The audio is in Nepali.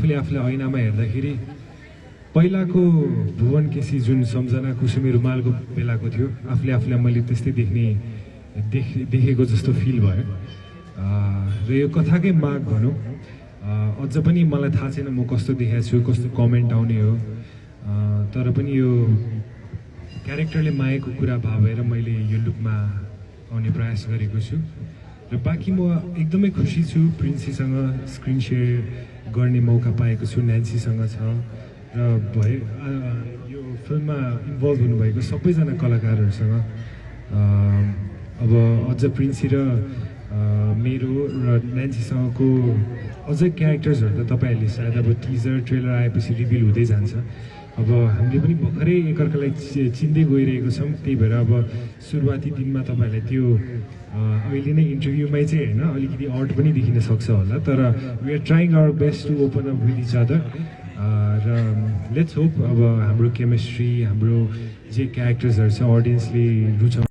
आफूले ऐनामा हेर्दाखेरि पहिलाको भुवन केसी जुन सम्झना कुसुमी रुमालको बेलाको थियो आफूले मैले त्यस्तै देखेको जस्तो फिल भयो र यो कथाकै माग भनौँ अझ पनि मलाई थाहा छैन म कस्तो देखाएको छु कस्तो कमेन्ट आउने हो तर पनि यो क्यारेक्टरले मागेको कुरा भएर मैले यो लुकमा आउने प्रयास गरेको छु र बाँकी म एकदमै खुसी छु प्रिन्सीसँग स्क्रिन सेयर गर्ने मौका पाएको छु न्यान्सीसँग छ र यो फिल्ममा इन्भल्भ हुनुभएको सबैजना कलाकारहरूसँग अब अझ प्रिन्सी र मेरो र न्यान्सीसँगको अझै क्यारेक्टर्सहरू त तपाईँहरूले सायद अब टिजर ट्रेलर आएपछि रिभिल हुँदै जान्छ अब हामीले पनि भर्खरै एकअर्कालाई चिन्दै गइरहेको छौँ त्यही भएर अब सुरुवाती दिनमा तपाईँहरूलाई त्यो अहिले नै इन्टरभ्यूमै चाहिँ होइन अलिकति आर्ट पनि देखिन सक्छ होला तर we are trying our best to open up with each other र लेट्स होप अब हाम्रो केमिस्ट्री हाम्रो जे क्यारेक्टर्सहरू छ अडियन्सले रुचाउनु